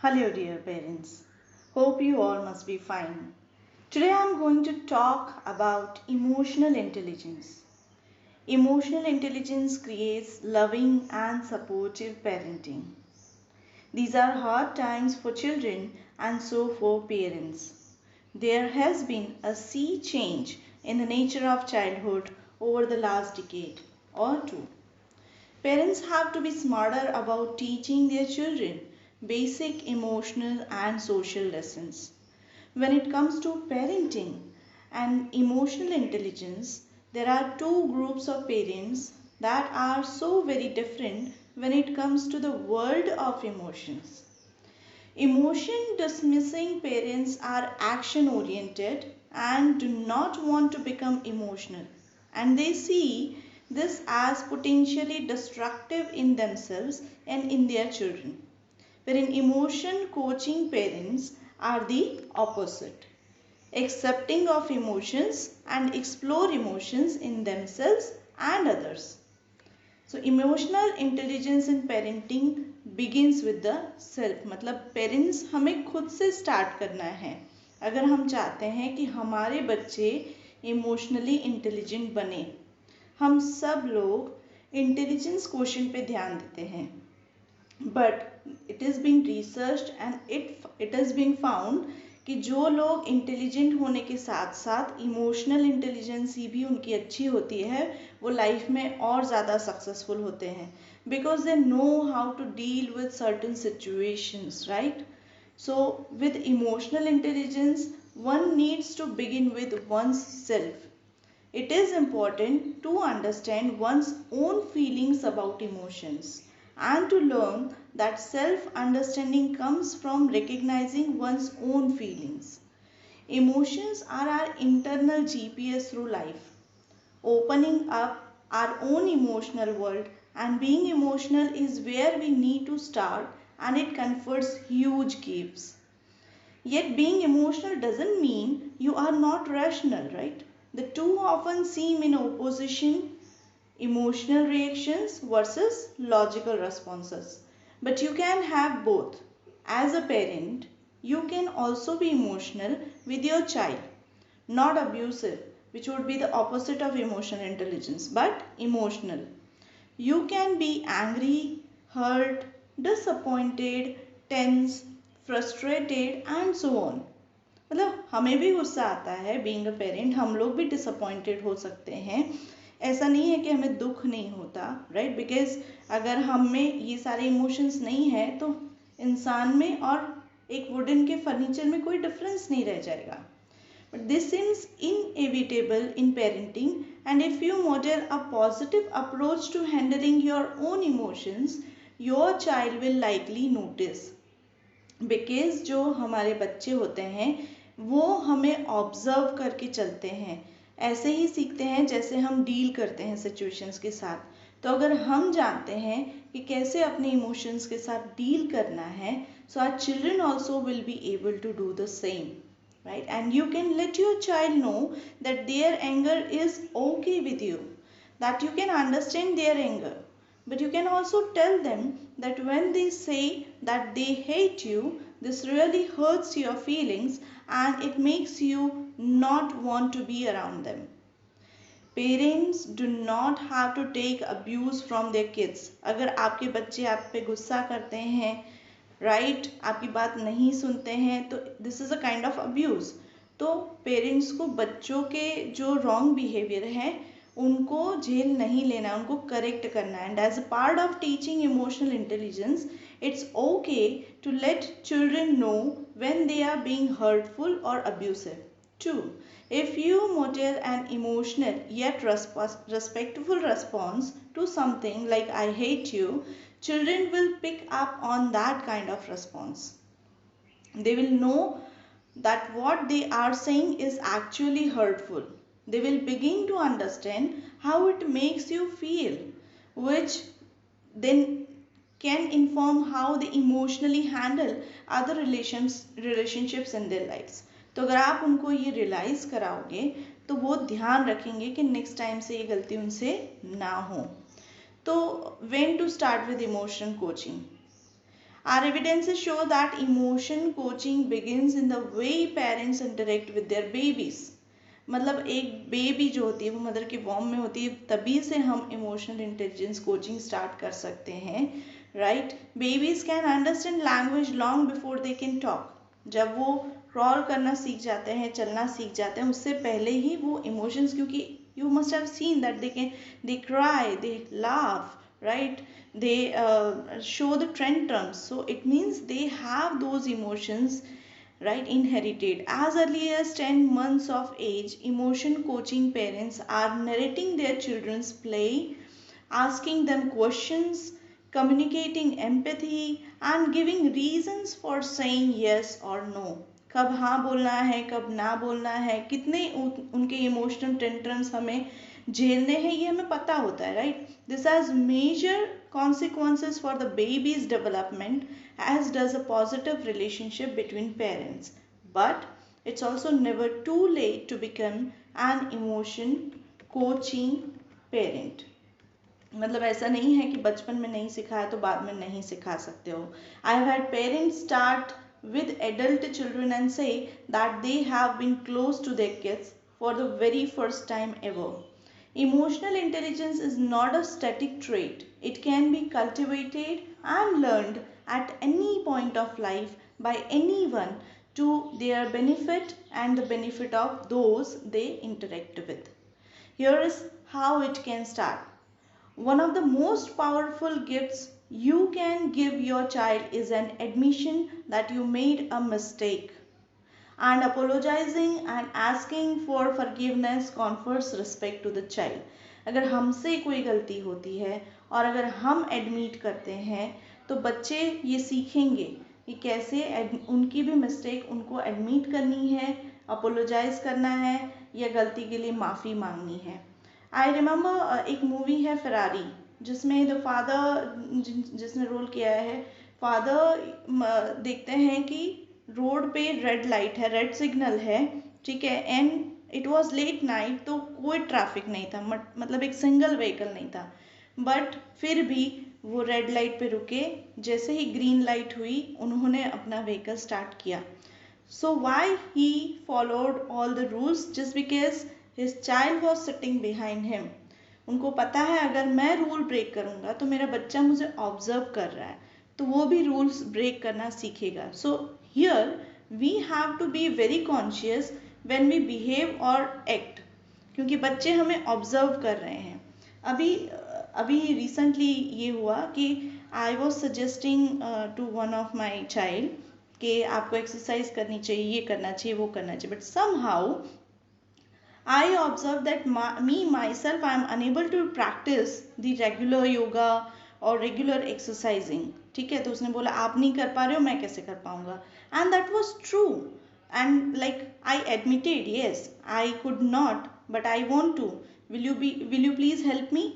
Hello, dear parents. Hope you all must be fine. Today I am going to talk about emotional intelligence. Emotional intelligence creates loving and supportive parenting. These are hard times for children and so for parents. There has been a sea change in the nature of childhood over the last decade or two. Parents have to be smarter about teaching their children basic emotional and social lessons. When it comes to parenting and emotional intelligence, there are two groups of parents that are so very different when it comes to the world of emotions. Emotion dismissing parents are action oriented and do not want to become emotional, and they see this as potentially destructive in themselves and in their children. Wherein emotion coaching parents are the opposite, accepting of emotions and explore emotions in themselves and others. So emotional intelligence in parenting begins with the self, मतलब parents हमें खुद से start करना है अगर हम चाहते हैं कि हमारे बच्चे इमोशनली इंटेलिजेंट बने। हम सब लोग इंटेलिजेंस क्वोशिएंट पे ध्यान देते हैं, but it is been researched and it is been found कि जो लोग इंटेलिजेंट होने के साथ साथ इमोशनल इंटेलिजेंसी भी उनकी अच्छी होती है वो लाइफ में और ज़्यादा सक्सेसफुल होते हैं, because they know how to deal with certain situations, right? So with emotional intelligence one needs to begin with one's self. It is important to understand one's own feelings about emotions and to learn that self understanding comes from recognizing one's own feelings. Emotions are our internal GPS through life, opening up our own emotional world, and being emotional is where we need to start, and it confers huge gifts. Yet being emotional doesn't mean you are not rational, right? The two often seem in opposition, emotional reactions versus logical responses. But you can have both. As a parent, you can also be emotional with your child, not abusive, which would be the opposite of emotional intelligence, but emotional. You can be angry, hurt, disappointed, tense, frustrated and so on. मतलब हमें भी गुस्सा आता है being a parent, हम लोग भी disappointed हो सकते हैं। ऐसा नहीं है कि हमें दुख नहीं होता, राइट? बिकॉज अगर हम में ये सारे इमोशंस नहीं है तो इंसान में और एक वुडन के फर्नीचर में कोई डिफरेंस नहीं रह जाएगा। But this seems inevitable in parenting, and if you model a positive approach to handling your own emotions, your child will likely notice. Because जो हमारे बच्चे होते हैं वो हमें ऑब्जर्व करके चलते हैं, ऐसे ही सीखते हैं जैसे हम डील करते हैं सिचुएशंस के साथ। तो अगर हम जानते हैं कि कैसे अपने इमोशंस के साथ डील करना है, so our children also will be able to do the same, right? And you can let your child know that their anger is okay with you, that you can understand their anger, but you can also tell them that when they say that they hate you, this really hurts your feelings and it makes you not want to be around them. Parents do not have to take abuse from their kids. अगर आपके बच्चे आप पे गुस्सा करते हैं, right, आपकी बात नहीं सुनते हैं, तो this is a kind of abuse. तो पेरेंट्स को बच्चों के जो रॉन्ग बिहेवियर है उनको झेल नहीं लेना, उनको करेक्ट करना है। And as a part of teaching emotional intelligence, it's okay to let children know when they are being hurtful और abusive. 2. If you model an emotional yet respectful response to something like I hate you, children will pick up on that kind of response. They will know that what they are saying is actually hurtful. They will begin to understand how it makes you feel, which then can inform how they emotionally handle other relationships in their lives. तो अगर आप उनको ये realise कराओगे तो वो ध्यान रखेंगे कि नेक्स्ट टाइम से ये गलती उनसे ना हो। तो when to start with emotion coaching? Our evidences show that emotion coaching begins in the way parents interact with their babies. मतलब एक बेबी जो होती है वो मदर के वॉर्म में होती है, तभी से हम इमोशनल इंटेलिजेंस कोचिंग स्टार्ट कर सकते हैं, right. Babies can understand language long before they can talk. जब वो क्रॉल करना सीख जाते हैं, चलना सीख जाते हैं, उससे पहले ही वो इमोशंस, क्योंकि you must have seen that they cry, they laugh, right, they show the tantrums, so it means they have those emotions, right, inherited. As early as 10 months of age, emotion coaching parents are narrating their children's play, asking them questions, communicating empathy, and giving reasons for saying yes or no. कब हाँ बोलना है, कब ना बोलना है, कितने उनके इमोशनल टेंट्रम्स हमें झेलने हैं, ये हमें पता होता है, right. This has major consequences for the baby's development, as does a positive relationship between parents. But it's also never too late to become an emotion coaching parent. मतलब ऐसा नहीं है कि बचपन में नहीं सिखाया तो बाद में नहीं सिखा सकते हो. I have had parents start with adult children and say that they have been close to their kids for the very first time ever. Emotional intelligence is not a static trait. It can be cultivated and learned at any point of life by anyone to their benefit and the benefit of those they interact with. Here is how it can start. One of the most powerful gifts you can give your child is an admission that you made a mistake. And apologizing and asking for forgiveness confers respect to the child. अगर हमसे कोई गलती होती है और अगर हम admit करते हैं तो बच्चे ये सीखेंगे कि कैसे उनकी भी मिस्टेक उनको एडमिट करनी है, अपोलोजाइज करना है या गलती के लिए माफ़ी मांगनी है. आई रिमेंबर एक मूवी है फेरारी, जिसमें द फादर, जिसने रोल किया है फादर, देखते हैं कि रोड पे रेड लाइट है, रेड सिग्नल है, ठीक है, and it was late night, तो कोई ट्रैफिक नहीं था, मतलब एक सिंगल व्हीकल नहीं था, बट फिर भी वो रेड लाइट पे रुके. जैसे ही ग्रीन लाइट हुई उन्होंने अपना व्हीकल स्टार्ट किया. So why he followed all the rules? Just because his child was sitting behind him. उनको पता है अगर मैं रूल ब्रेक करूँगा तो मेरा बच्चा मुझे ऑब्जर्व कर रहा है, तो वो भी रूल्स ब्रेक करना सीखेगा. So here we have to be very conscious when we behave और एक्ट, क्योंकि बच्चे हमें ऑब्जर्व कर रहे हैं. अभी रिसेंटली ये हुआ कि I was suggesting to one of my child कि आपको एक्सरसाइज करनी चाहिए, ये करना चाहिए, वो करना चाहिए, but somehow I observe that me myself I am unable to practice the regular yoga or regular exercising. ठीक है, तो उसने बोला आप नहीं कर पा रहे हो, मैं कैसे कर पाऊंगा? And that was true. And like I admitted, yes, I could not, but I want to. Will you please help me?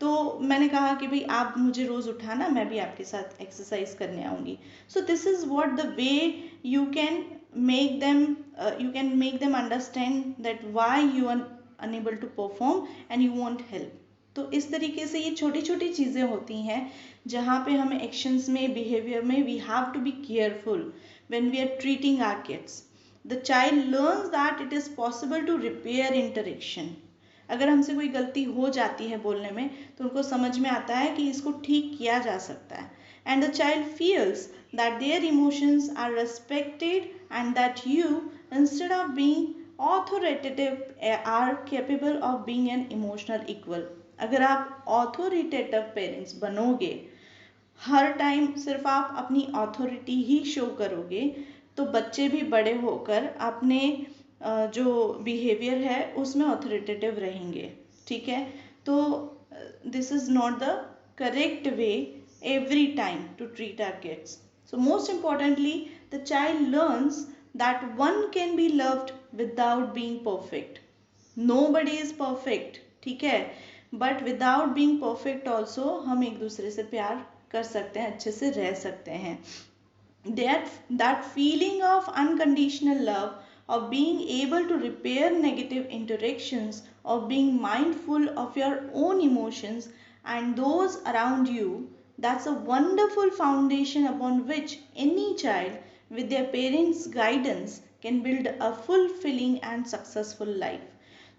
तो मैंने कहा कि भाई आप मुझे रोज़ उठाना, मैं भी आपके साथ एक्सरसाइज करने आऊँगी. So this is what the way you can make them understand that why you are unable to perform and you want help. तो इस तरीके से ये छोटी छोटी चीज़ें होती हैं जहाँ पे हमें एक्शंस में, बिहेवियर में we have to be careful when we are treating our kids. The child learns that it is possible to repair interaction. अगर हमसे कोई गलती हो जाती है बोलने में तो उनको समझ में आता है कि इसको ठीक किया जा सकता है. And the child feels that their emotions are respected and that you, instead of being authoritative, are capable of being an emotional equal. अगर आप authoritative parents बनोगे, हर टाइम सिर्फ आप अपनी authority ही शो करोगे, तो बच्चे भी बड़े होकर अपने जो बिहेवियर है उसमें authoritative रहेंगे. ठीक है, तो this is not the correct way every time to treat our kids. So most importantly, the child learns that one can be loved without being perfect. Nobody is perfect, ठीक है, but without being perfect also हम एक दूसरे से प्यार कर सकते हैं, अच्छे से रह सकते हैं. That feeling of unconditional love, of being able to repair negative interactions, of being mindful of your own emotions and those around you, That's a wonderful foundation upon which any child, with their parents' guidance, can build a fulfilling and successful life.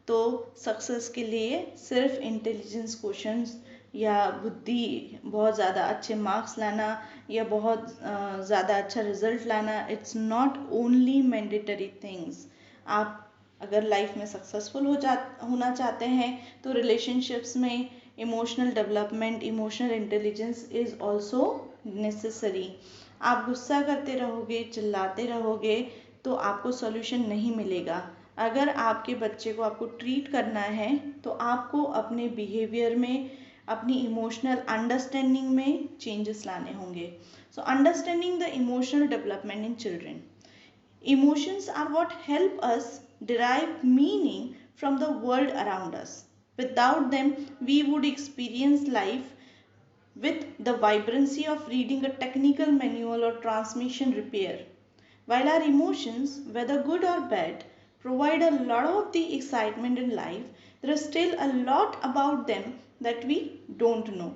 तो success के लिए सिर्फ intelligence questions या बुद्धि बहुत ज़्यादा अच्छे marks लाना या बहुत ज़्यादा अच्छा रिजल्ट लाना, it's not only mandatory things. आप अगर लाइफ में सक्सेसफुल होना चाहते हैं तो रिलेशनशिप्स में emotional development, emotional intelligence is also necessary. आप गुस्सा करते रहोगे, चिल्लाते रहोगे तो आपको सॉल्यूशन नहीं मिलेगा. अगर आपके बच्चे को आपको ट्रीट करना है तो आपको अपने बिहेवियर में, अपनी इमोशनल अंडरस्टैंडिंग में चेंजेस लाने होंगे. So understanding the emotional development in children. Emotions are what help us derive meaning from the world around us. Without them, we would experience life with the vibrancy of reading a technical manual or transmission repair. While our emotions, whether good or bad, provide a lot of the excitement in life, there is still a lot about them that we don't know.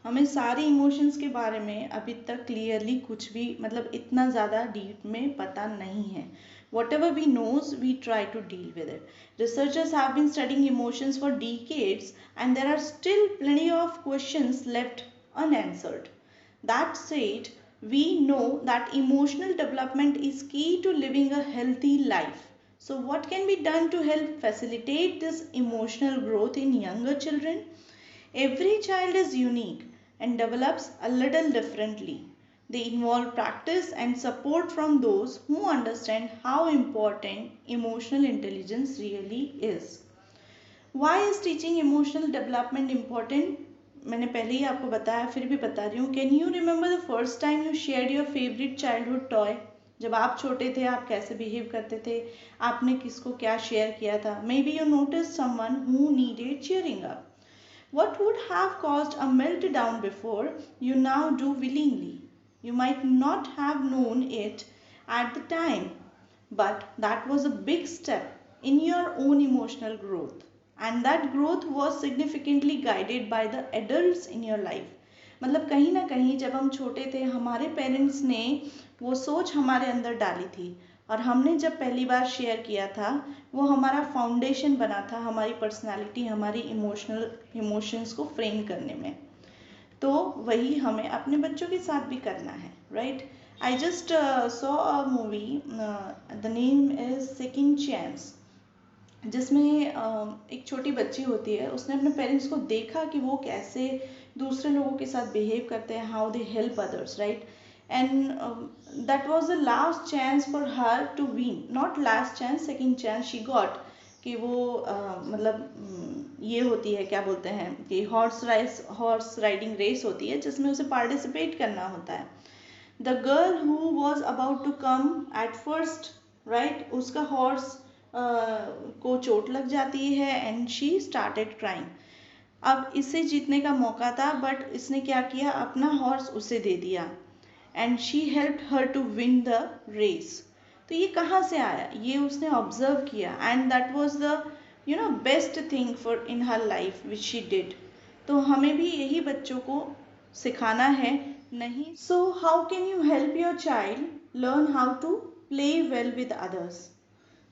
हमें सारे emotions के बारे में अभी तक clearly कुछ भी, मतलब इतना ज़्यादा डीप में पता नहीं है. Whatever we knows, we try to deal with it. Researchers have been studying emotions for decades and there are still plenty of questions left unanswered. That said, we know that emotional development is key to living a healthy life. So what can be done to help facilitate this emotional growth in younger children? Every child is unique and develops a little differently. They involve practice and support from those who understand how important emotional intelligence really is. Why is teaching emotional development important? मैंने पहले ही आपको बताया, फिर भी बता रही हूँ. Can you remember the first time you shared your favourite childhood toy? जब आप छोटे थे आप कैसे बिहेव करते थे, आपने किसको क्या शेयर किया था? May be you notice someone who needed cheering up. What would have caused a meltdown before, you now do willingly. You might not have known it at the time, but that was a big step in your own emotional growth. And that growth was significantly guided by the adults in your life. मतलब कहीं ना कहीं जब हम छोटे थे हमारे parents ने वो सोच हमारे अंदर डाली थी और हमने जब पहली बार शेयर किया था वो हमारा फाउंडेशन बना था हमारी पर्सनालिटी, हमारी इमोशंस को फ्रेम करने में. तो वही हमें अपने बच्चों के साथ भी करना है, right? I just saw a movie, the name is second chance, जिसमें एक छोटी बच्ची होती है, उसने अपने पेरेंट्स को देखा कि वो कैसे दूसरे लोगों के साथ बिहेव करते हैं, how they help others, right? And that was the last chance for her to win, not last chance, second chance she got. कि वो ये होती है, क्या बोलते हैं कि हॉर्स राइडिंग रेस होती है जिसमें उसे पार्टिसिपेट करना होता है. The girl who was about to come at first, right, उसका हॉर्स को चोट लग जाती है एंड शी स्टार्टेड क्राइंग. अब इसे जीतने का मौका था बट इसने क्या किया, अपना हॉर्स उसे दे दिया and she helped her to win the race. तो ये कहाँ से आया, ये उसने ऑब्जर्व किया and that was the best thing for in her life which she did. तो हमें भी यही बच्चों को सिखाना है. नहीं, so how can you help your child learn how to play well with others?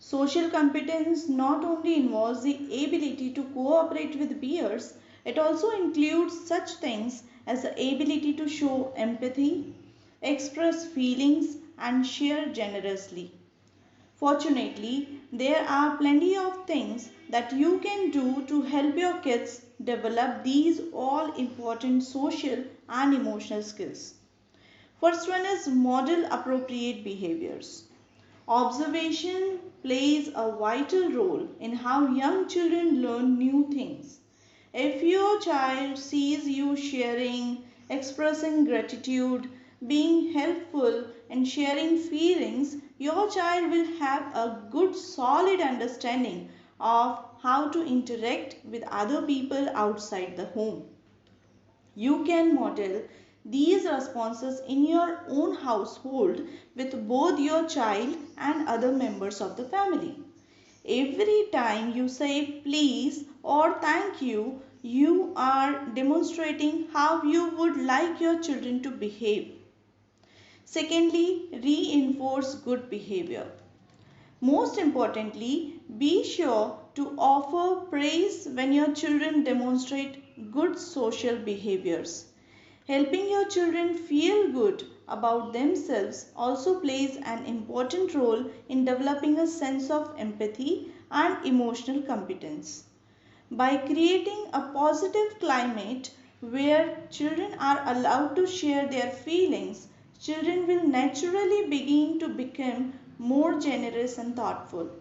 Social competence not only involves the ability to cooperate with peers, it also includes such things as the ability to show empathy, express feelings, and share generously. Fortunately, there are plenty of things that you can do to help your kids develop these all important social and emotional skills. First one is model appropriate behaviors. Observation plays a vital role in how young children learn new things. If your child sees you sharing, expressing gratitude, being helpful, and sharing feelings, your child will have a good solid understanding of how to interact with other people outside the home. You can model these responses in your own household with both your child and other members of the family. Every time you say please or thank you, you are demonstrating how you would like your children to behave. Secondly, reinforce good behavior. Most importantly, be sure to offer praise when your children demonstrate good social behaviors. Helping your children feel good about themselves also plays an important role in developing a sense of empathy and emotional competence. By creating a positive climate where children are allowed to share their feelings, children will naturally begin to become more generous and thoughtful.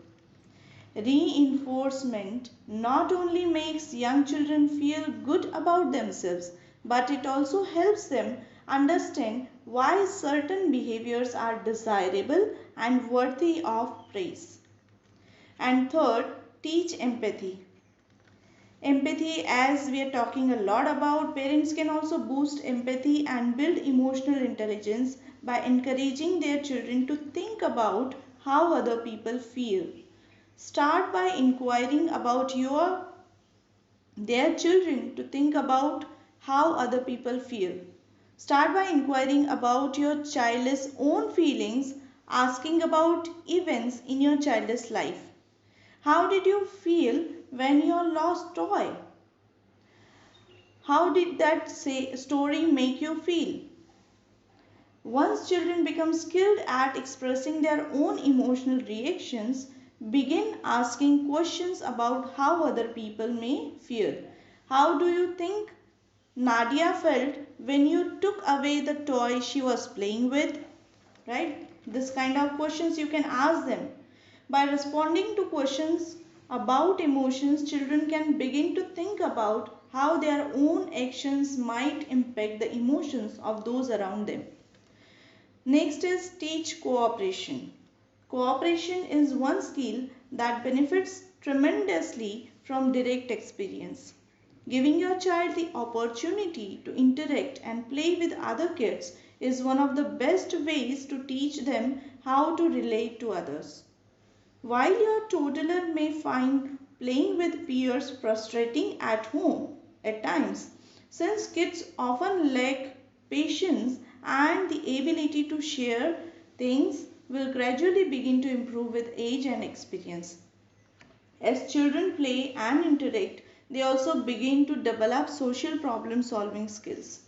Reinforcement not only makes young children feel good about themselves, but it also helps them understand why certain behaviors are desirable and worthy of praise. And third, teach empathy. Empathy, as we are talking a lot about, parents can also boost empathy and build emotional intelligence by encouraging their children to think about how other people feel. Start by inquiring about their children to think about how other people feel. Start by inquiring about your child's own feelings, asking about events in your child's life. How did you feel when you lost toy? How did that story make you feel? Once children become skilled at expressing their own emotional reactions, begin asking questions about how other people may feel. How do you think Nadia felt when you took away the toy she was playing with? Right? This kind of questions you can ask them. By responding to questions about emotions, children can begin to think about how their own actions might impact the emotions of those around them. Next is teach cooperation. Cooperation is one skill that benefits tremendously from direct experience. Giving your child the opportunity to interact and play with other kids is one of the best ways to teach them how to relate to others. While your toddler may find playing with peers frustrating at home at times, since kids often lack patience and the ability to share, things will gradually begin to improve with age and experience. As children play and interact, they also begin to develop social problem solving skills.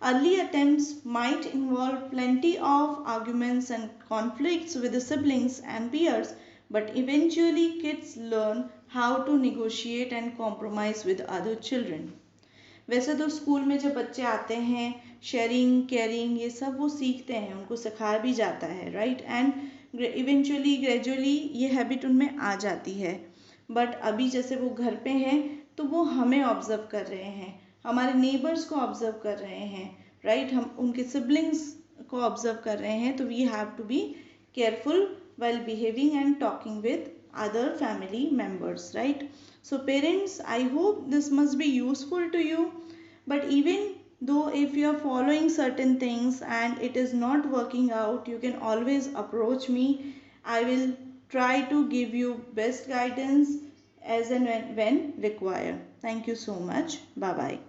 Early attempts might involve plenty of arguments and conflicts with the siblings and peers, but eventually kids learn how to negotiate and compromise with other children. वैसे तो school में जब बच्चे आते हैं sharing caring ये सब वो सीखते हैं उनको सिखाया भी जाता है राइट एंड इवेंचुअली ग्रेजुअली ये हैबिट उनमें आ जाती है बट अभी जैसे वो घर पे हैं तो वो हमें ऑब्जर्व कर रहे हैं हमारे नेबर्स को ऑब्जर्व कर रहे हैं राइट हम उनके सिबलिंग्स को ऑब्जर्व कर रहे हैं तो we have to be careful while behaving and talking with other family members, right? So parents, I hope this must be useful to you, but even though if you are following certain things and it is not working out, you can always approach me. I will try to give you best guidance as and when required. Thank you so much. Bye bye.